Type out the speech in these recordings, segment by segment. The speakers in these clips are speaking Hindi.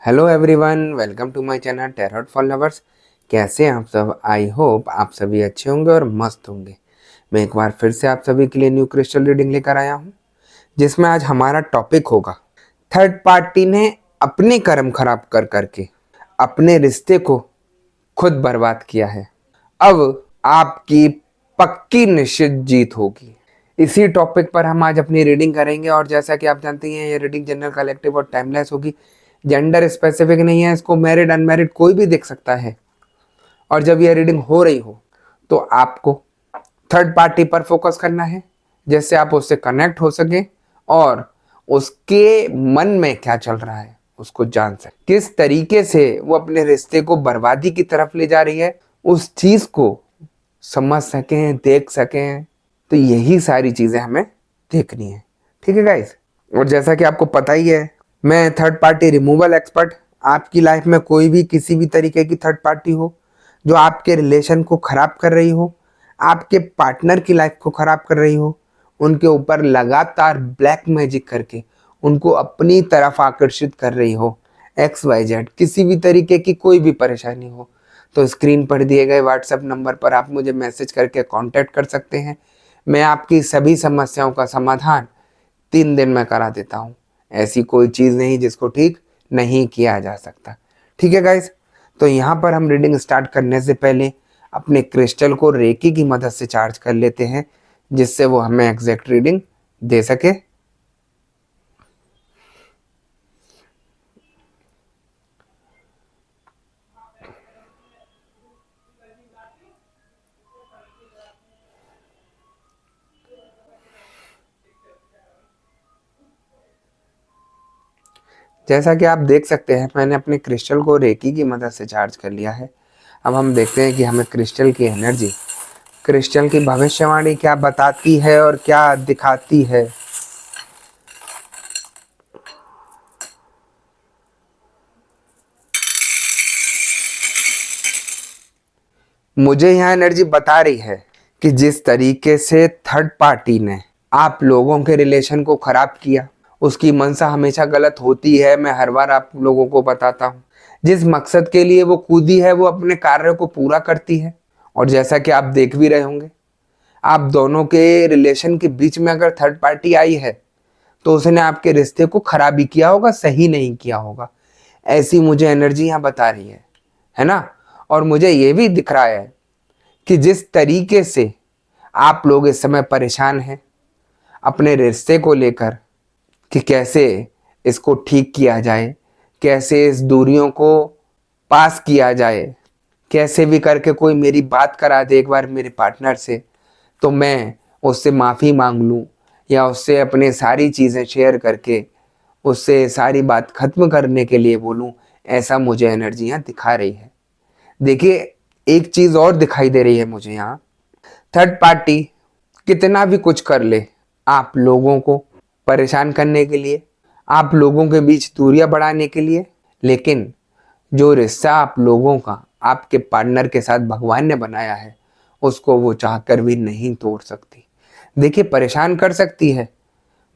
Hello everyone, welcome to my channel tarot for lovers. कैसे हैं आप सब? आई होप आप सभी अच्छे होंगे और मस्त होंगे। मैं एक बार फिर से आप सभी के लिए न्यू क्रिस्टल रीडिंग लेकर आया हूं, जिसमें आज हमारा टॉपिक होगा थर्ड पार्टी ने अपने कर्म खराब कर करके अपने रिश्ते को खुद बर्बाद किया है। अब आपकी पक्की निश्चित जीत होगी। इसी टॉपिक पर हम आज अपनी रीडिंग करेंगे और जैसा कि आप जानते हैं ये रीडिंग जनरल कलेक्टिव और टाइमलेस होगी। जेंडर स्पेसिफिक नहीं है, इसको मैरिड अनमैरिड कोई भी देख सकता है। और जब यह रीडिंग हो रही हो तो आपको थर्ड पार्टी पर फोकस करना है, जिससे आप उससे कनेक्ट हो सके और उसके मन में क्या चल रहा है उसको जान सके। किस तरीके से वो अपने रिश्ते को बर्बादी की तरफ ले जा रही है उस चीज को समझ सकें, देख सकें। तो यही सारी चीजें हमें देखनी है। ठीक है गाइस। और जैसा कि आपको पता ही है, मैं थर्ड पार्टी रिमूवल एक्सपर्ट। आपकी लाइफ में कोई भी किसी भी तरीके की थर्ड पार्टी हो जो आपके रिलेशन को खराब कर रही हो, आपके पार्टनर की लाइफ को खराब कर रही हो, उनके ऊपर लगातार ब्लैक मैजिक करके उनको अपनी तरफ आकर्षित कर रही हो, XYZ किसी भी तरीके की कोई भी परेशानी हो, तो स्क्रीन पर दिए गए व्हाट्सएप नंबर पर आप मुझे मैसेज करके कांटेक्ट कर सकते हैं। मैं आपकी सभी समस्याओं का समाधान 3 दिन में करा देता हूँ। ऐसी कोई चीज़ नहीं जिसको ठीक नहीं किया जा सकता। ठीक है गाइस। तो यहाँ पर हम रीडिंग स्टार्ट करने से पहले अपने क्रिस्टल को रेकी की मदद से चार्ज कर लेते हैं, जिससे वो हमें एग्जैक्ट रीडिंग दे सके। जैसा कि आप देख सकते हैं, मैंने अपने क्रिस्टल को रेकी की मदद से चार्ज कर लिया है। अब हम देखते हैं कि हमें क्रिस्टल की एनर्जी, क्रिस्टल की भविष्यवाणी क्या बताती है और क्या दिखाती है। मुझे यहाँ एनर्जी बता रही है कि जिस तरीके से थर्ड पार्टी ने आप लोगों के रिलेशन को खराब किया, उसकी मंशा हमेशा गलत होती है। मैं हर बार आप लोगों को बताता हूँ, जिस मकसद के लिए वो कूदी है वो अपने कार्य को पूरा करती है। और जैसा कि आप देख भी रहे होंगे, आप दोनों के रिलेशन के बीच में अगर थर्ड पार्टी आई है तो उसने आपके रिश्ते को खराब ही किया होगा, सही नहीं किया होगा। ऐसी मुझे एनर्जी यहाँ बता रही है ना। और मुझे ये भी दिख रहा है कि जिस तरीके से आप लोग इस समय परेशान हैं अपने रिश्ते को लेकर कि कैसे इसको ठीक किया जाए, कैसे इस दूरियों को पास किया जाए, कैसे भी करके कोई मेरी बात करा दे एक बार मेरे पार्टनर से, तो मैं उससे माफ़ी मांग लूँ या उससे अपने सारी चीज़ें शेयर करके उससे सारी बात खत्म करने के लिए बोलूँ। ऐसा मुझे एनर्जी यहाँ दिखा रही है। देखिए, एक चीज़ और दिखाई दे रही है मुझे यहाँ। थर्ड पार्टी कितना भी कुछ कर ले आप लोगों को परेशान करने के लिए, आप लोगों के बीच दूरियां बढ़ाने के लिए, लेकिन जो रिश्ता आप लोगों का आपके पार्टनर के साथ भगवान ने बनाया है उसको वो चाहकर भी नहीं तोड़ सकती। देखिए, परेशान कर सकती है,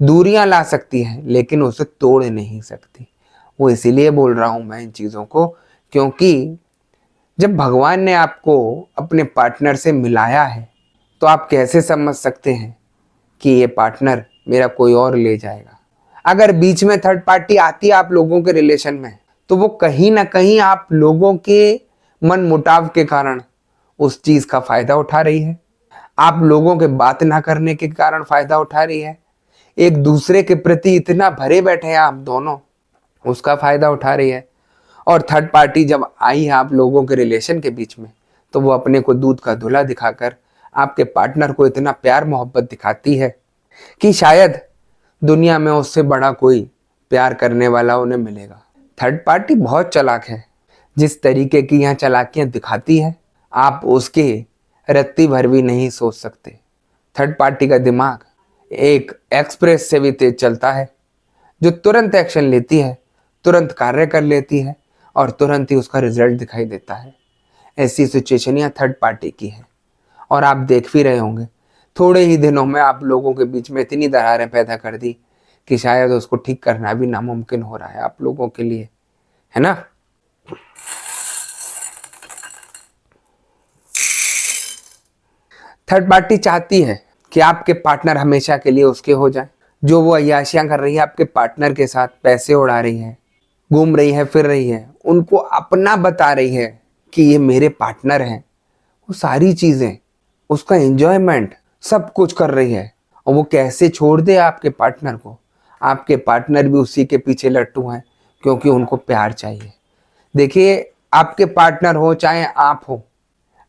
दूरियां ला सकती है, लेकिन उसे तोड़ नहीं सकती। वो इसीलिए बोल रहा हूं मैं इन चीज़ों को, क्योंकि जब भगवान ने आपको अपने पार्टनर से मिलाया है तो आप कैसे समझ सकते हैं कि ये पार्टनर मेरा कोई और ले जाएगा। अगर बीच में थर्ड पार्टी आती है आप लोगों के रिलेशन में, तो वो कहीं ना कहीं आप लोगों के मन मुटाव के कारण उस चीज का फायदा उठा रही है। आप लोगों के बात ना करने के कारण फायदा उठा रही है। एक दूसरे के प्रति इतना भरे बैठे हैं आप दोनों, उसका फायदा उठा रही है। और थर्ड पार्टी जब आई है आप लोगों के रिलेशन के बीच में, तो वो अपने को दूध का धुला दिखाकर आपके पार्टनर को इतना प्यार मोहब्बत दिखाती है कि शायद दुनिया में उससे बड़ा कोई प्यार करने वाला उन्हें मिलेगा। थर्ड पार्टी बहुत चालाक है। जिस तरीके की यहाँ चालाकियां दिखाती है आप उसके रत्ती भर भी नहीं सोच सकते। थर्ड पार्टी का दिमाग एक एक्सप्रेस से भी तेज चलता है, जो तुरंत एक्शन लेती है, तुरंत कार्य कर लेती है और तुरंत ही उसका रिजल्ट दिखाई देता है। ऐसी सिचुएशन यहाँ थर्ड पार्टी की है। और आप देख भी रहे होंगे, थोड़े ही दिनों में आप लोगों के बीच में इतनी दरारें पैदा कर दी कि शायद उसको ठीक करना भी नामुमकिन हो रहा है आप लोगों के लिए, है ना। थर्ड पार्टी चाहती है कि आपके पार्टनर हमेशा के लिए उसके हो जाए। जो वो अय्याशियां कर रही है आपके पार्टनर के साथ, पैसे उड़ा रही है, घूम रही है, फिर रही है, उनको अपना बता रही है कि ये मेरे पार्टनर हैं, वो सारी चीजें, उसका एंजॉयमेंट सब कुछ कर रही है, और वो कैसे छोड़ दे आपके पार्टनर को। आपके पार्टनर भी उसी के पीछे लट्टू हैं, क्योंकि उनको प्यार चाहिए। देखिए, आपके पार्टनर हो चाहे आप हो,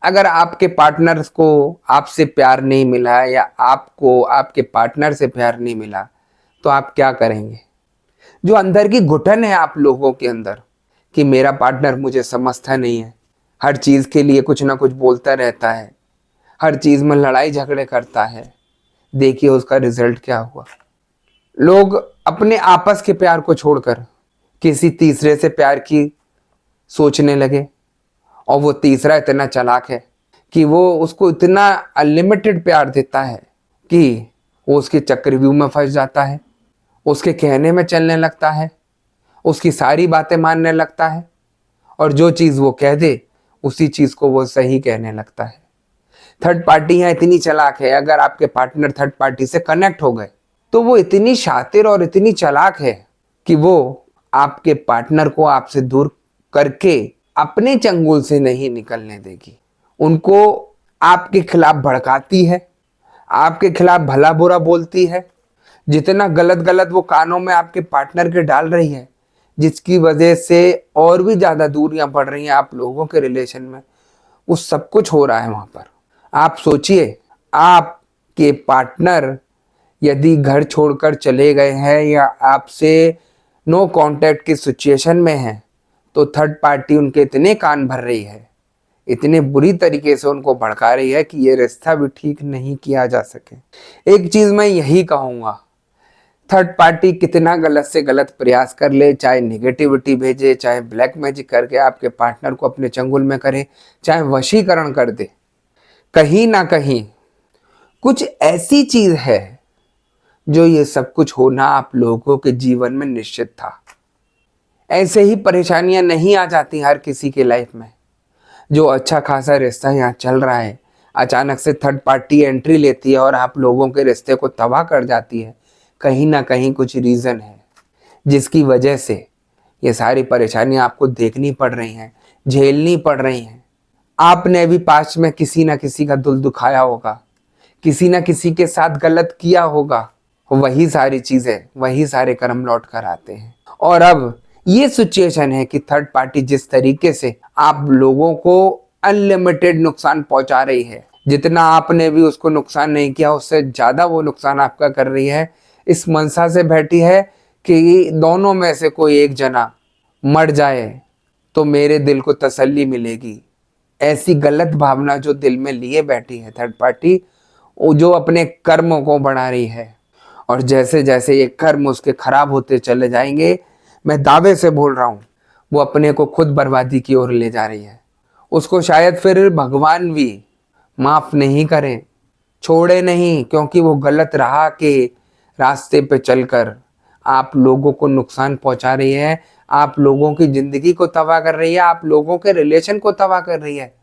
अगर आपके पार्टनर को आपसे प्यार नहीं मिला या आपको आपके पार्टनर से प्यार नहीं मिला, तो आप क्या करेंगे। जो अंदर की घुटन है आप लोगों के अंदर कि मेरा पार्टनर मुझे समझता नहीं है, हर चीज के लिए कुछ ना कुछ बोलता रहता है, हर चीज में लड़ाई झगड़े करता है, देखिए उसका रिजल्ट क्या हुआ। लोग अपने आपस के प्यार को छोड़कर किसी तीसरे से प्यार की सोचने लगे, और वो तीसरा इतना चालाक है कि वो उसको इतना अनलिमिटेड प्यार देता है कि वो उसके चक्रव्यूह में फंस जाता है, उसके कहने में चलने लगता है, उसकी सारी बातें मानने लगता है, और जो चीज़ वो कह दे उसी चीज़ को वो सही कहने लगता है। थर्ड पार्टी यहाँ इतनी चालाक है, अगर आपके पार्टनर थर्ड पार्टी से कनेक्ट हो गए तो वो इतनी शातिर और इतनी चालाक है कि वो आपके पार्टनर को आपसे दूर करके अपने चंगुल से नहीं निकलने देगी। उनको आपके खिलाफ भड़काती है, आपके खिलाफ भला बुरा बोलती है, जितना गलत गलत वो कानों में आपके पार्टनर के डाल रही है, जिसकी वजह से और भी ज़्यादा दूरियां बढ़ रही हैं आप लोगों के रिलेशन में, वो सब कुछ हो रहा है वहाँ पर। आप सोचिए, आपके पार्टनर यदि घर छोड़कर चले गए हैं या आपसे नो कांटेक्ट की सिचुएशन में है, तो थर्ड पार्टी उनके इतने कान भर रही है, इतने बुरी तरीके से उनको भड़का रही है कि ये रिश्ता भी ठीक नहीं किया जा सके। एक चीज मैं यही कहूँगा, थर्ड पार्टी कितना गलत से गलत प्रयास कर ले, चाहे नेगेटिविटी भेजे, चाहे ब्लैक मैजिक करके आपके पार्टनर को अपने चंगुल में करे, चाहे वशीकरण कर दे, कहीं ना कहीं कुछ ऐसी चीज है जो ये सब कुछ होना आप लोगों के जीवन में निश्चित था। ऐसे ही परेशानियां नहीं आ जाती हर किसी के लाइफ में। जो अच्छा खासा रिश्ता यहाँ चल रहा है, अचानक से थर्ड पार्टी एंट्री लेती है और आप लोगों के रिश्ते को तबाह कर जाती है। कहीं ना कहीं कुछ रीज़न है जिसकी वजह से ये सारी परेशानियां आपको देखनी पड़ रही हैं, झेलनी पड़ रही हैं। आपने भी पास्ट में किसी ना किसी का दिल दुखाया होगा, किसी ना किसी के साथ गलत किया होगा, वही सारी चीज़ें, वही सारे कर्म लौट कर आते हैं। और अब ये सिचुएशन है कि थर्ड पार्टी जिस तरीके से आप लोगों को अनलिमिटेड नुकसान पहुंचा रही है, जितना आपने भी उसको नुकसान नहीं किया उससे ज़्यादा वो नुकसान आपका कर रही है। इस मनसा से बैठी है कि दोनों में से कोई एक जना मर जाए तो मेरे दिल को तसल्ली मिलेगी। ऐसी गलत भावना जो दिल में लिए बैठी है थर्ड पार्टी, वो जो अपने कर्मों को बढ़ा रही है, और जैसे जैसे ये कर्म उसके खराब होते चले जाएंगे, मैं दावे से बोल रहा हूँ, वो अपने को खुद बर्बादी की ओर ले जा रही है। उसको शायद फिर भगवान भी माफ नहीं करें, छोड़े नहीं, क्योंकि वो गलत राह के रास्ते पे चलकर आप लोगों को नुकसान पहुंचा रही है, आप लोगों की जिंदगी को तबाह कर रही है, आप लोगों के रिलेशन को तबाह कर रही है।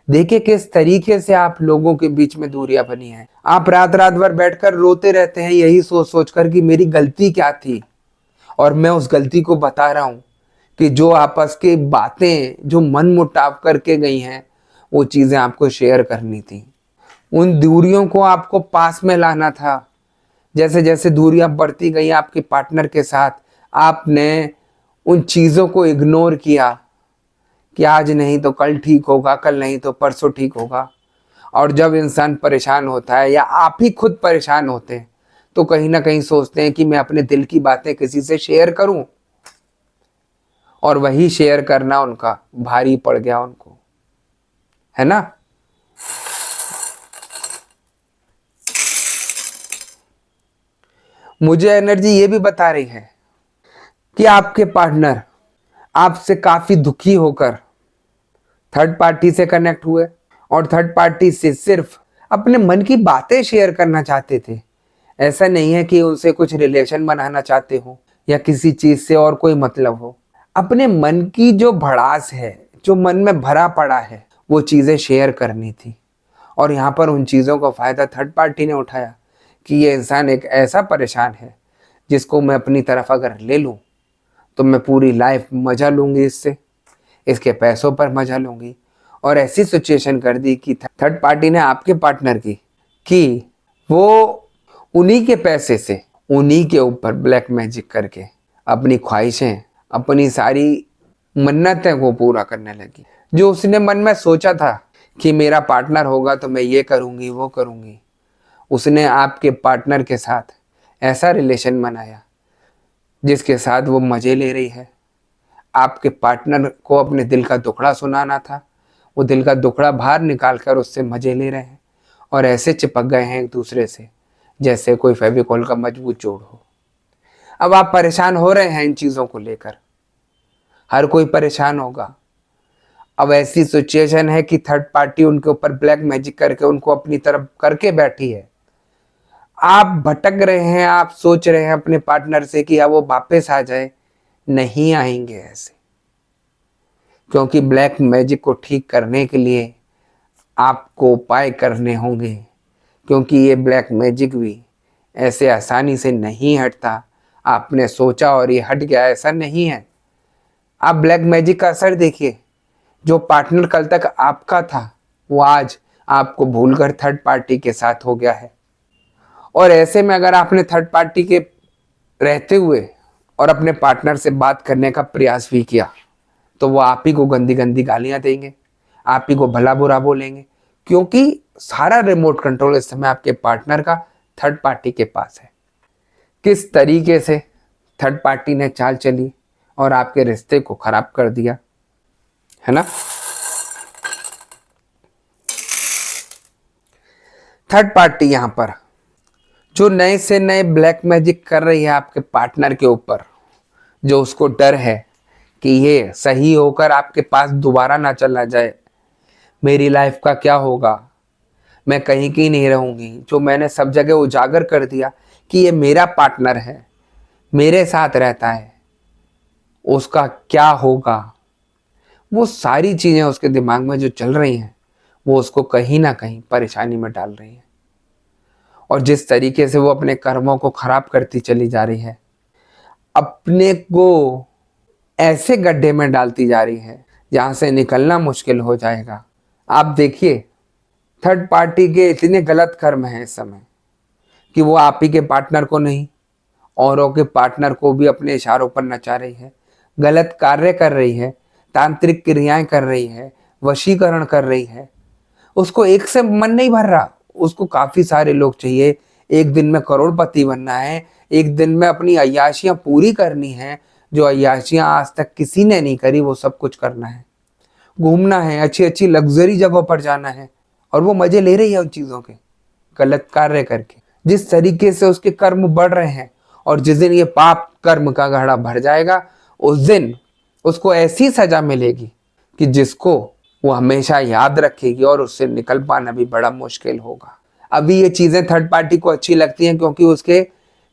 देखिए किस तरीके से आप लोगों के बीच में दूरियां बनी हैं। आप रात रात भर बैठकर रोते रहते हैं यही सोच सोच कर कि मेरी गलती क्या थी, और मैं उस गलती को बता रहा हूँ कि जो आपस की बातें जो मन मुटाव करके गई हैं, वो चीज़ें आपको शेयर करनी थी। उन दूरियों को आपको पास में लाना था। जैसे जैसे दूरियां बढ़ती गई आपके पार्टनर के साथ, आपने उन चीज़ों को इग्नोर किया कि आज नहीं तो कल ठीक होगा, कल नहीं तो परसों ठीक होगा। और जब इंसान परेशान होता है या आप ही खुद परेशान होते हैं, तो कहीं ना कहीं सोचते हैं कि मैं अपने दिल की बातें किसी से शेयर करूं, और वही शेयर करना उनका भारी पड़ गया उनको, है ना। मुझे एनर्जी ये भी बता रही है कि आपके पार्टनर आपसे काफी दुखी होकर थर्ड पार्टी से कनेक्ट हुए, और थर्ड पार्टी से सिर्फ अपने मन की बातें शेयर करना चाहते थे। ऐसा नहीं है कि उनसे कुछ रिलेशन बनाना चाहते हो या किसी चीज से और कोई मतलब हो। अपने मन की जो भड़ास है, जो मन में भरा पड़ा है, वो चीज़ें शेयर करनी थी। और यहाँ पर उन चीज़ों का फ़ायदा थर्ड पार्टी ने उठाया कि ये इंसान एक ऐसा परेशान है जिसको मैं अपनी तरफ अगर ले लूँ तो मैं पूरी लाइफ मज़ा लूँगी, इससे इसके पैसों पर मज़ा लूँगी। और ऐसी सिचुएशन कर दी कि थर्ड पार्टी ने आपके पार्टनर की कि वो उन्हीं के पैसे से उन्हीं के ऊपर ब्लैक मैजिक करके अपनी ख्वाहिशें, अपनी सारी मन्नतें को पूरा करने लगी। जो उसने मन में सोचा था कि मेरा पार्टनर होगा तो मैं ये करूँगी वो करूँगी, उसने आपके पार्टनर के साथ ऐसा रिलेशन बनाया जिसके साथ वो मज़े ले रही है। आपके पार्टनर को अपने दिल का दुखड़ा सुनाना था, वो दिल का दुखड़ा बाहर निकाल कर उससे मज़े ले रहे हैं और ऐसे चिपक गए हैं एक दूसरे से जैसे कोई फेविकॉल का मजबूत जोड़ हो। अब आप परेशान हो रहे हैं इन चीज़ों को लेकर, हर कोई परेशान होगा। अब ऐसी सिचुएशन है कि थर्ड पार्टी उनके ऊपर ब्लैक मैजिक करके उनको अपनी तरफ करके बैठी है। आप भटक रहे हैं, आप सोच रहे हैं अपने पार्टनर से कि अब वो वापस आ जाए, नहीं आएंगे ऐसे, क्योंकि ब्लैक मैजिक को ठीक करने के लिए आपको उपाय करने होंगे, क्योंकि ये ब्लैक मैजिक भी ऐसे आसानी से नहीं हटता। आपने सोचा और ये हट गया, ऐसा नहीं है। आप ब्लैक मैजिक का असर देखिए, जो पार्टनर कल तक आपका था वो आज आपको भूलकर थर्ड पार्टी के साथ हो गया है। और ऐसे में अगर आपने थर्ड पार्टी के रहते हुए और अपने पार्टनर से बात करने का प्रयास भी किया तो वो आप ही को गंदी गंदी गालियां देंगे, आप ही को भला बुरा बोलेंगे, क्योंकि सारा रिमोट कंट्रोल इस समय आपके पार्टनर का थर्ड पार्टी के पास है। किस तरीके से थर्ड पार्टी ने चाल चली और आपके रिश्ते को खराब कर दिया, है ना। थर्ड पार्टी यहाँ पर जो नए से नए ब्लैक मैजिक कर रही है आपके पार्टनर के ऊपर, जो उसको डर है कि ये सही होकर आपके पास दोबारा ना चला जाए, मेरी लाइफ का क्या होगा, मैं कहीं की नहीं रहूँगी। जो मैंने सब जगह उजागर कर दिया कि ये मेरा पार्टनर है, मेरे साथ रहता है, उसका क्या होगा, वो सारी चीज़ें उसके दिमाग में जो चल रही हैं वो उसको कहीं ना कहीं परेशानी में डाल रही हैं। और जिस तरीके से वो अपने कर्मों को खराब करती चली जा रही है, अपने को ऐसे गड्ढे में डालती जा रही है जहाँ से निकलना मुश्किल हो जाएगा। आप देखिए, थर्ड पार्टी के इतने गलत कर्म हैं इस समय कि वो आप ही के पार्टनर को नहीं, औरों के पार्टनर को भी अपने इशारों पर नचा रही है, गलत कार्य कर रही है, तांत्रिक क्रियाएं कर रही है, वशीकरण कर रही है। उसको एक से मन नहीं भर रहा, उसको काफी सारे लोग चाहिए। एक दिन में करोड़पति बनना है, एक दिन में अपनी अय्याशियां पूरी करनी है, जो अय्याशियां आज तक किसी ने नहीं करी वो सब कुछ करना है, घूमना है, अच्छी अच्छी लग्जरी जगहों पर जाना है, और वो मजे ले रही है उन चीजों के, गलत कार्य करके। जिस तरीके से उसके कर्म बढ़ रहे हैं, और जिस दिन ये पाप कर्म का घड़ा भर जाएगा उस दिन उसको ऐसी सजा मिलेगी कि जिसको वो हमेशा याद रखेगी और उससे निकल पाना भी बड़ा मुश्किल होगा। अभी ये चीजें थर्ड पार्टी को अच्छी लगती हैं क्योंकि उसके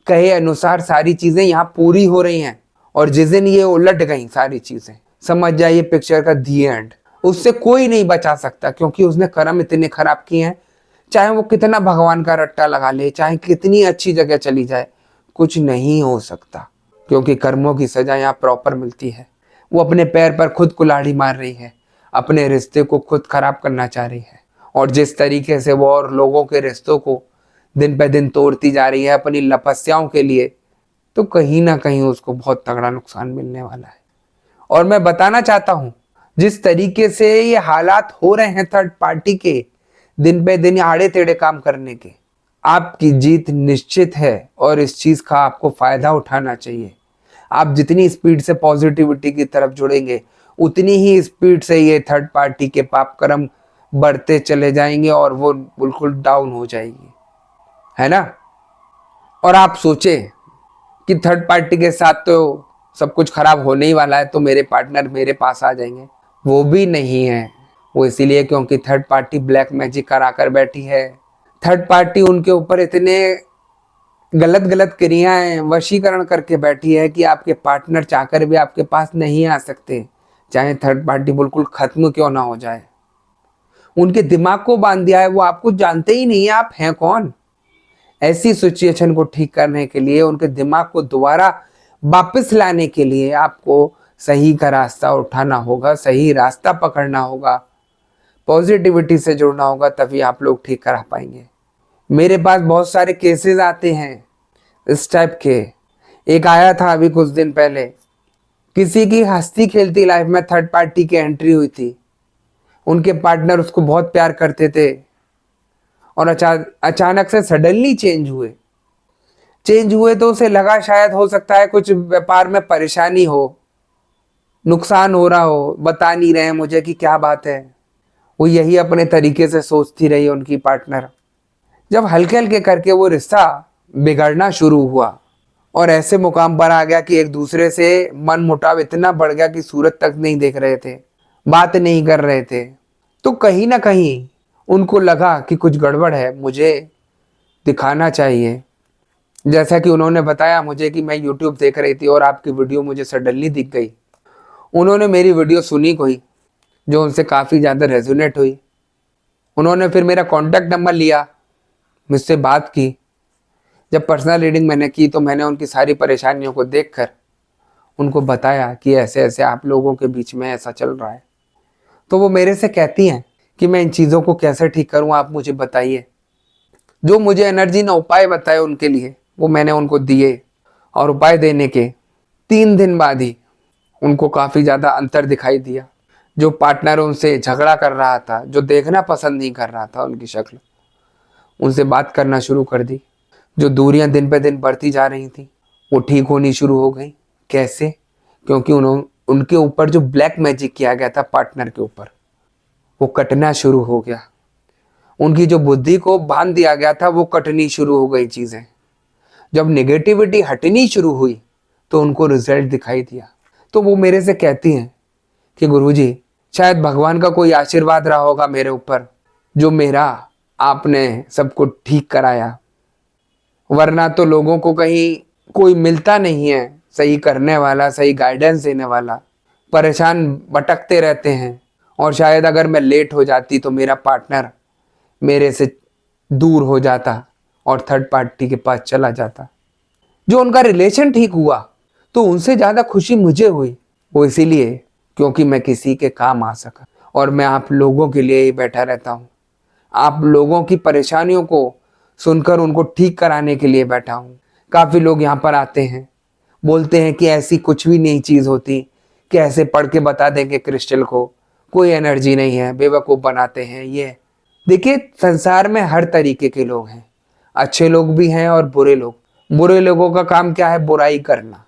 कहे अनुसार सारी चीजें यहाँ पूरी हो रही हैं, और जिस दिन ये उलट गई सारी चीजें, समझ जाइए पिक्चर का दी एंड। उससे कोई नहीं बचा सकता क्योंकि उसने कर्म इतने खराब किए हैं, चाहे वो कितना भगवान का रट्टा लगा ले, चाहे कितनी अच्छी जगह चली जाए, कुछ नहीं हो सकता, क्योंकि कर्मों की सजा यहाँ प्रॉपर मिलती है। वो अपने पैर पर खुद कुल्हाड़ी मार रही है, अपने रिश्ते को खुद खराब करना चाह रही है, और जिस तरीके से वो और लोगों के रिश्तों को दिन पे दिन तोड़ती जा रही है अपनी लपस्याओं के लिए, तो कहीं ना कहीं उसको बहुत तगड़ा नुकसान मिलने वाला है। और मैं बताना चाहता हूँ, जिस तरीके से ये हालात हो रहे हैं थर्ड पार्टी के, दिन पे दिन आड़े टेढ़े काम करने के, आपकी जीत निश्चित है और इस चीज का आपको फायदा उठाना चाहिए। आप जितनी स्पीड से पॉजिटिविटी की तरफ जुड़ेंगे उतनी ही स्पीड से ये थर्ड पार्टी के पाप कर्म बढ़ते चले जाएंगे और वो बिल्कुल डाउन हो जाएगी, है ना। और आप सोचे कि थर्ड पार्टी के साथ तो सब कुछ खराब होने ही वाला है तो मेरे पार्टनर मेरे पास आ जाएंगे, वो भी नहीं है। वो इसीलिए क्योंकि थर्ड पार्टी ब्लैक मैजिक करा कर बैठी है। थर्ड पार्टी उनके ऊपर इतने गलत गलत क्रियाएं वशीकरण करके बैठी है कि आपके पार्टनर चाहकर भी आपके पास नहीं आ सकते, चाहे थर्ड पार्टी बिल्कुल खत्म क्यों ना हो जाए। उनके दिमाग को बांध दिया है, वो आपको जानते ही नहीं है आप हैं कौन। ऐसी सिचुएशन को ठीक करने के लिए, उनके दिमाग को दोबारा वापस लाने के लिए आपको सही का रास्ता उठाना होगा, सही रास्ता पकड़ना होगा, पॉजिटिविटी से जुड़ना होगा, तभी आप लोग ठीक करा पाएंगे। मेरे पास बहुत सारे केसेस आते हैं इस टाइप के। एक आया था अभी कुछ दिन पहले, किसी की हंसती खेलती लाइफ में थर्ड पार्टी की एंट्री हुई थी। उनके पार्टनर उसको बहुत प्यार करते थे और अचानक से सडनली चेंज हुए तो उसे लगा शायद हो सकता है कुछ व्यापार में परेशानी हो, नुकसान हो रहा हो, बता नहीं रहे मुझे कि क्या बात है। वो यही अपने तरीके से सोचती रही उनकी पार्टनर। जब हल्के हल्के करके वो रिश्ता बिगड़ना शुरू हुआ और ऐसे मुकाम पर आ गया कि एक दूसरे से मन मुटाव इतना बढ़ गया कि सूरत तक नहीं देख रहे थे, बात नहीं कर रहे थे, तो कहीं ना कहीं उनको लगा कि कुछ गड़बड़ है, मुझे दिखाना चाहिए। जैसा कि उन्होंने बताया मुझे कि मैं YouTube देख रही थी और आपकी वीडियो मुझे सडनली दिख गई। उन्होंने मेरी वीडियो सुनी कोई जो उनसे काफ़ी ज़्यादा रेजोनेट हुई। उन्होंने फिर मेरा कॉन्टैक्ट नंबर लिया, मुझसे बात की। जब पर्सनल रीडिंग मैंने की तो मैंने उनकी सारी परेशानियों को देखकर उनको बताया कि ऐसे ऐसे आप लोगों के बीच में ऐसा चल रहा है। तो वो मेरे से कहती हैं कि मैं इन चीज़ों को कैसे ठीक करूं, आप मुझे बताइए। जो मुझे एनर्जी ने उपाय बताए उनके लिए वो मैंने उनको दिए, और उपाय देने के 3 दिन बाद ही उनको काफ़ी ज़्यादा अंतर दिखाई दिया। जो पार्टनर उनसे झगड़ा कर रहा था, जो देखना पसंद नहीं कर रहा था उनकी शक्ल, उनसे बात करना शुरू कर दी। जो दूरियां दिन पे दिन बढ़ती जा रही थी वो ठीक होनी शुरू हो गई। कैसे? क्योंकि उनके ऊपर जो ब्लैक मैजिक किया गया था पार्टनर के ऊपर, वो कटना शुरू हो गया। उनकी जो बुद्धि को बांध दिया गया था वो कटनी शुरू हो गई चीज़ें। जब नेगेटिविटी हटनी शुरू हुई तो उनको रिजल्ट दिखाई दिया। तो वो मेरे से कहती हैं कि गुरुजी, शायद भगवान का कोई आशीर्वाद रहा होगा मेरे ऊपर, जो मेरा आपने सब कुछ ठीक कराया, वरना तो लोगों को कहीं कोई मिलता नहीं है सही करने वाला, सही गाइडेंस देने वाला। परेशान भटकते रहते हैं, और शायद अगर मैं लेट हो जाती तो मेरा पार्टनर मेरे से दूर हो जाता और थर्ड पार्टी के पास चला जाता। जो उनका रिलेशन ठीक हुआ तो उनसे ज़्यादा खुशी मुझे हुई। वो इसीलिए क्योंकि मैं किसी के काम आ सका, और मैं आप लोगों के लिए ही बैठा रहता हूँ। आप लोगों की परेशानियों को सुनकर उनको ठीक कराने के लिए बैठा हूँ। काफ़ी लोग यहाँ पर आते हैं, बोलते हैं कि ऐसी कुछ भी नहीं चीज़ होती, कि ऐसे पढ़ के बता देंगे क्रिस्टल को, कोई एनर्जी नहीं है, बेवकूफ़ बनाते हैं। ये देखिए, संसार में हर तरीके के लोग हैं, अच्छे लोग भी हैं और बुरे लोग। बुरे लोगों का काम क्या है? बुराई करना।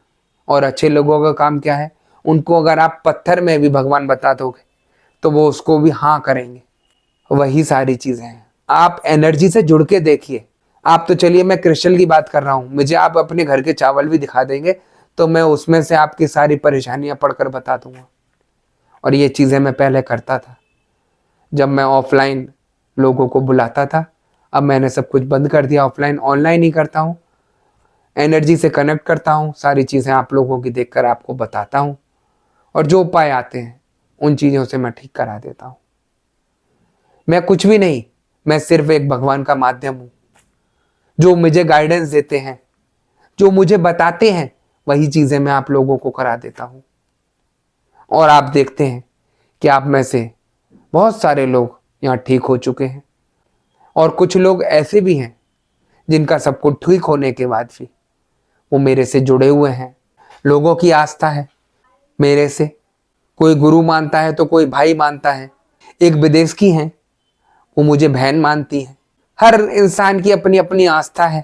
और अच्छे लोगों का काम क्या है? उनको अगर आप पत्थर में भी भगवान बता दोगे तो वो उसको भी हाँ करेंगे। वही सारी चीज़ें हैं। आप एनर्जी से जुड़ के देखिए। आप तो चलिए, मैं क्रिस्टल की बात कर रहा हूँ, मुझे आप अपने घर के चावल भी दिखा देंगे तो मैं उसमें से आपकी सारी परेशानियां पढ़कर बता दूंगा। और ये चीज़ें मैं पहले करता था जब मैं ऑफलाइन लोगों को बुलाता था। अब मैंने सब कुछ बंद कर दिया, ऑफलाइन ऑनलाइन ही करता हूँ, एनर्जी से कनेक्ट करता हूँ, सारी चीज़ें आप लोगों की देखकर आपको बताता हूँ, और जो उपाय आते हैं उन चीज़ों से मैं ठीक करा देता हूँ। मैं कुछ भी नहीं, मैं सिर्फ एक भगवान का माध्यम हूँ। जो मुझे गाइडेंस देते हैं, जो मुझे बताते हैं, वही चीज़ें मैं आप लोगों को करा देता हूँ। और आप देखते हैं कि आप में से बहुत सारे लोग यहाँ ठीक हो चुके हैं, और कुछ लोग ऐसे भी हैं जिनका सब कुछ ठीक होने के बाद भी वो मेरे से जुड़े हुए हैं। लोगों की आस्था है मेरे से, कोई गुरु मानता है तो कोई भाई मानता है। एक विदेश की हैं, वो मुझे बहन मानती है। हर इंसान की अपनी अपनी आस्था है।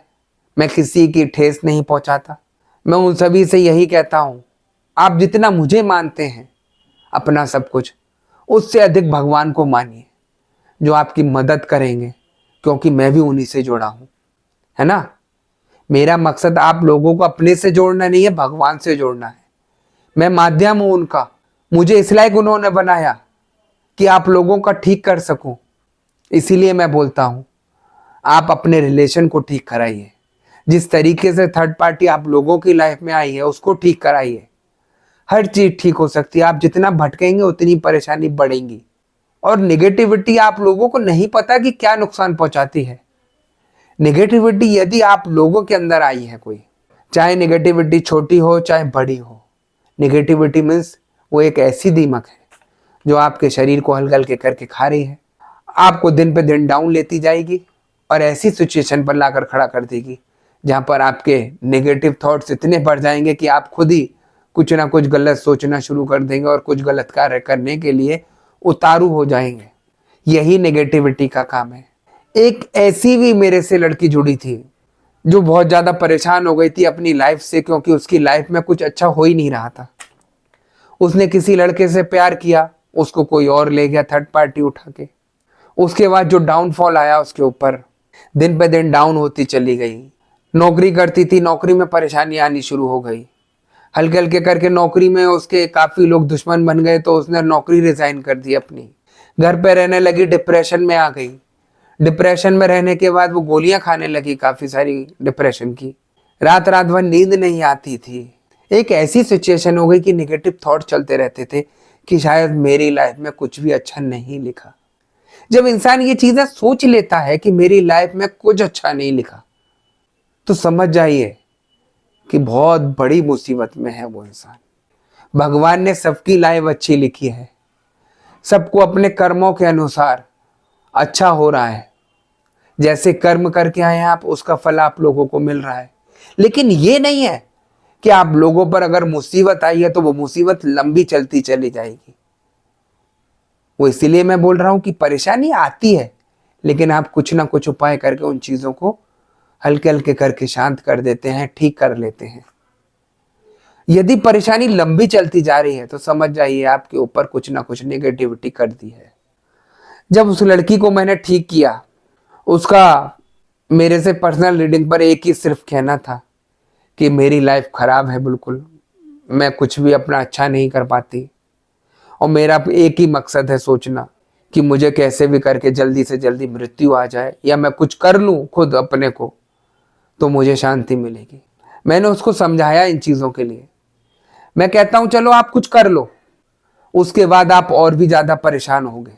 मैं किसी की ठेस नहीं पहुंचाता। मैं उन सभी से यही कहता हूँ, आप जितना मुझे मानते हैं अपना सब कुछ, उससे अधिक भगवान को मानिए, जो आपकी मदद करेंगे, क्योंकि मैं भी उन्हीं से जुड़ा हूँ, है ना। मेरा मकसद आप लोगों को अपने से जोड़ना नहीं है, भगवान से जोड़ना है। मैं माध्यम हूँ उनका। मुझे इस लायक उन्होंने बनाया कि आप लोगों का ठीक कर सकूं। इसीलिए मैं बोलता हूँ, आप अपने रिलेशन को ठीक कराइए। जिस तरीके से थर्ड पार्टी आप लोगों की लाइफ में आई है उसको ठीक कराइए। हर चीज ठीक हो सकती है। आप जितना भटकेंगे उतनी परेशानी बढ़ेगी। और निगेटिविटी आप लोगों को नहीं पता कि क्या नुकसान पहुंचाती है। निगेटिविटी यदि आप लोगों के अंदर आई है कोई, चाहे निगेटिविटी छोटी हो चाहे बड़ी हो, निगेटिविटी मीन्स वो एक ऐसी दीमक है जो आपके शरीर को हल्के हल्के करके खा रही है, आपको दिन पे दिन डाउन लेती जाएगी और ऐसी सिचुएशन पर लाकर खड़ा कर देगी जहां पर आपके नेगेटिव थॉट्स इतने बढ़ जाएंगे कि आप खुद ही कुछ ना कुछ गलत सोचना शुरू कर देंगे और कुछ गलत कार्य करने के लिए उतारू हो जाएंगे। यही नेगेटिविटी का काम है। एक ऐसी भी मेरे से लड़की जुड़ी थी जो बहुत ज्यादा परेशान हो गई थी अपनी लाइफ से, क्योंकि उसकी लाइफ में कुछ अच्छा हो ही नहीं रहा था। उसने किसी लड़के से प्यार किया, उसको कोई और ले गया थर्ड पार्टी उठा के। उसके बाद जो डाउनफॉल आया उसके ऊपर, दिन पे दिन डाउन होती चली गई। नौकरी करती थी, नौकरी में परेशानी आनी शुरू हो गई। हल्के हल्के करके नौकरी में उसके काफी लोग दुश्मन बन गए, तो उसने नौकरी रिजाइन कर दी अपनी। घर पे रहने लगी, डिप्रेशन में आ गई। डिप्रेशन में रहने के बाद वो गोलियां खाने लगी काफी सारी डिप्रेशन की। रात रात भर नींद नहीं आती थी। एक ऐसी सिचुएशन हो गई कि नेगेटिव थॉट चलते रहते थे कि शायद मेरी लाइफ में कुछ भी अच्छा नहीं लिखा। जब इंसान ये चीजें सोच लेता है कि मेरी लाइफ में कुछ अच्छा नहीं लिखा, तो समझ जाइए कि बहुत बड़ी मुसीबत में है वो इंसान। भगवान ने सबकी लाइफ अच्छी लिखी है, सबको अपने कर्मों के अनुसार अच्छा हो रहा है। जैसे कर्म करके आए हैं आप, उसका फल आप लोगों को मिल रहा है। लेकिन ये नहीं है कि आप लोगों पर अगर मुसीबत आई है तो वो मुसीबत लंबी चलती चली जाएगी। वो इसीलिए मैं बोल रहा हूं कि परेशानी आती है, लेकिन आप कुछ ना कुछ उपाय करके उन चीजों को हल्के हल्के करके शांत कर देते हैं, ठीक कर लेते हैं। यदि परेशानी लंबी चलती जा रही है तो समझ जाइए आपके ऊपर कुछ ना कुछ नेगेटिविटी कर दी है। जब उस लड़की को मैंने ठीक किया, उसका मेरे से पर्सनल रीडिंग पर एक ही सिर्फ कहना था कि मेरी लाइफ खराब है, बिल्कुल मैं कुछ भी अपना अच्छा नहीं कर पाती, और मेरा एक ही मकसद है सोचना कि मुझे कैसे भी करके जल्दी से जल्दी मृत्यु आ जाए, या मैं कुछ कर लूं खुद अपने को तो मुझे शांति मिलेगी। मैंने उसको समझाया इन चीजों के लिए। मैं कहता हूं चलो आप कुछ कर लो, उसके बाद आप और भी ज्यादा परेशान होंगे।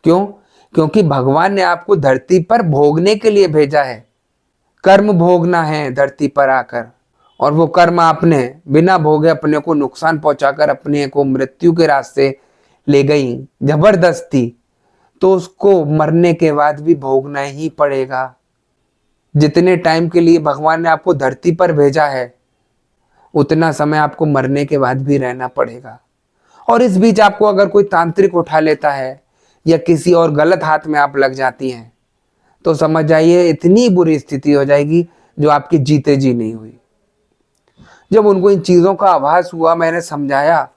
क्यों? क्योंकि भगवान ने आपको धरती पर भोगने के लिए भेजा है। कर्म भोगना है धरती पर आकर, और वो कर्म आपने बिना भोगे अपने को नुकसान पहुंचाकर अपने को मृत्यु के रास्ते ले गई जबरदस्ती, तो उसको मरने के बाद भी भोगना ही पड़ेगा। जितने टाइम के लिए भगवान ने आपको धरती पर भेजा है, उतना समय आपको मरने के बाद भी रहना पड़ेगा। और इस बीच आपको अगर कोई तांत्रिक उठा लेता है या किसी और गलत हाथ में आप लग जाती हैं, तो समझ जाइए इतनी बुरी स्थिति हो जाएगी जो आपकी जीते जी नहीं हुई। जब उनको इन चीजों का आभास हुआ, मैंने समझाया,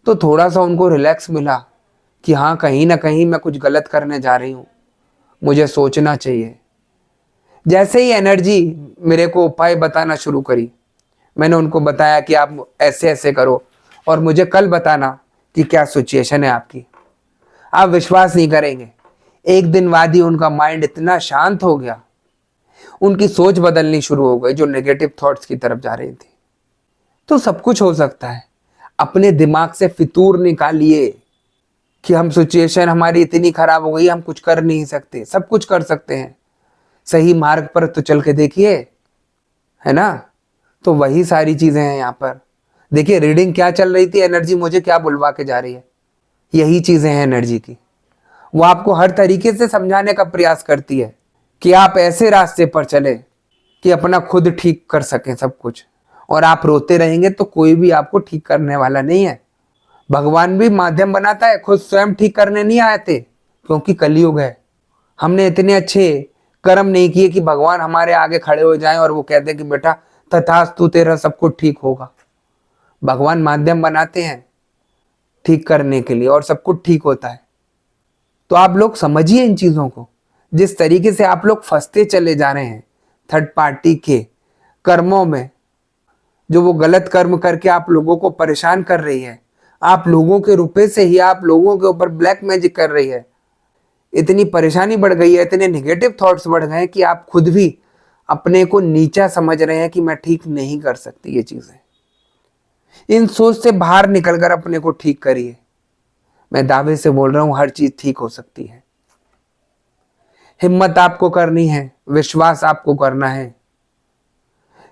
तो थोड़ा सा उनको रिलैक्स मिला कि हाँ, कहीं ना कहीं मैं कुछ गलत करने जा रही हूँ, मुझे सोचना चाहिए। जैसे ही एनर्जी मेरे को उपाय बताना शुरू करी, मैंने उनको बताया कि आप ऐसे ऐसे करो और मुझे कल बताना कि क्या सिचुएशन है आपकी। आप विश्वास नहीं करेंगे, एक दिन बाद ही उनका माइंड इतना शांत हो गया, उनकी सोच बदलनी शुरू हो गई जो नेगेटिव थॉट्स की तरफ जा रही थी। तो सब कुछ हो सकता है। अपने दिमाग से फितूर निकालिए कि हम सिचुएशन हमारी इतनी खराब हो गई, हम कुछ कर नहीं सकते। सब कुछ कर सकते हैं, सही मार्ग पर तो चल के देखिए, है ना। तो वही सारी चीजें हैं यहाँ पर। देखिए रीडिंग क्या चल रही थी, एनर्जी मुझे क्या बुलवा के जा रही है, यही चीजें हैं एनर्जी की। वो आपको हर तरीके से समझाने का प्रयास करती है कि आप ऐसे रास्ते पर चले कि अपना खुद ठीक कर सकें सब कुछ। और आप रोते रहेंगे तो कोई भी आपको ठीक करने वाला नहीं है। भगवान भी माध्यम बनाता है, खुद स्वयं ठीक करने नहीं आए थे, क्योंकि कलयुग है। हमने इतने अच्छे कर्म नहीं किए कि भगवान हमारे आगे खड़े हो जाएं और वो कहते हैं कि बेटा तथास्तु तेरा सब कुछ ठीक होगा। भगवान माध्यम बनाते हैं ठीक करने के लिए और सब कुछ ठीक होता है। तो आप लोग समझिए इन चीजों को। जिस तरीके से आप लोग फंसते चले जा रहे हैं थर्ड पार्टी के कर्मों में, जो वो गलत कर्म करके आप लोगों को परेशान कर रही है, आप लोगों के रुपए से ही आप लोगों के ऊपर ब्लैक मैजिक कर रही है, इतनी परेशानी बढ़ गई है, इतने नेगेटिव थॉट्स बढ़ गए कि आप खुद भी अपने को नीचा समझ रहे हैं कि मैं ठीक नहीं कर सकती ये चीजें। इन सोच से बाहर निकलकर अपने को ठीक करिए। मैं दावे से बोल रहा हूं हर चीज ठीक हो सकती है। हिम्मत आपको करनी है, विश्वास आपको करना है,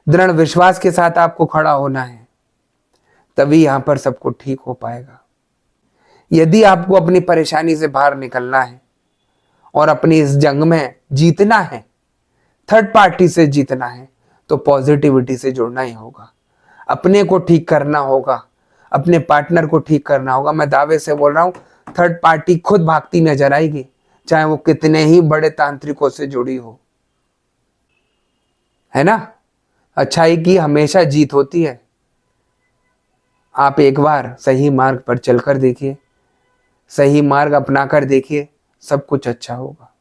दृढ़ विश्वास के साथ आपको खड़ा होना है, तभी यहां पर सब कुछ ठीक हो पाएगा। यदि आपको अपनी परेशानी से बाहर निकलना है और अपनी इस जंग में जीतना है, थर्ड पार्टी से जीतना है, तो पॉजिटिविटी से जुड़ना ही होगा। अपने को ठीक करना होगा, अपने पार्टनर को ठीक करना होगा। मैं दावे से बोल रहा हूं थर्ड पार्टी खुद भागती नजर आएगी, चाहे वो कितने ही बड़े तांत्रिकों से जुड़ी हो, है ना। अच्छाई की हमेशा जीत होती है। आप एक बार सही मार्ग पर चलकर देखिए, सही मार्ग अपनाकर देखिए, सब कुछ अच्छा होगा।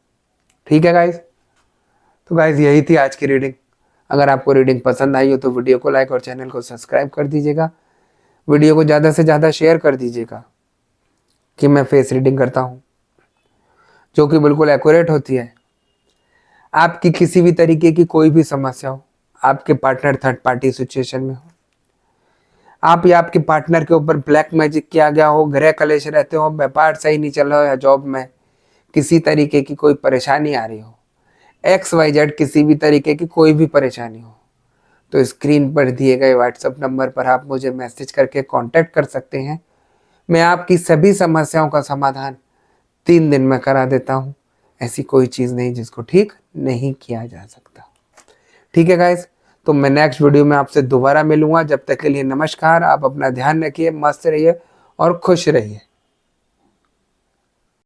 ठीक है गाइस, तो गाइस यही थी आज की रीडिंग। अगर आपको रीडिंग पसंद आई हो तो वीडियो को लाइक और चैनल को सब्सक्राइब कर दीजिएगा। वीडियो को ज़्यादा से ज़्यादा शेयर कर दीजिएगा कि मैं फेस रीडिंग करता हूँ, जो कि बिल्कुल एक्यूरेट होती है। आपकी किसी भी तरीके की कोई भी समस्या हो, आपके पार्टनर थर्ड पार्टी सिचुएशन में हो, आप या आपके पार्टनर के ऊपर ब्लैक मैजिक किया गया हो, गृह कलेश रहते हो, व्यापार सही नहीं चल रहा हो, या जॉब में किसी तरीके की कोई परेशानी आ रही हो, XYZ किसी भी तरीके की कोई भी परेशानी हो, तो स्क्रीन पर दिए गए व्हाट्सएप नंबर पर आप मुझे मैसेज करके कांटेक्ट कर सकते हैं। मैं आपकी सभी समस्याओं का समाधान 3 दिन में करा देता हूँ। ऐसी कोई चीज़ नहीं जिसको ठीक नहीं किया जा सकता। ठीक है गाइस, तो मैं नेक्स्ट वीडियो में आपसे दोबारा मिलूंगा। जब तक के लिए नमस्कार। आप अपना ध्यान रखिए, मस्त रहिए और खुश रहिए।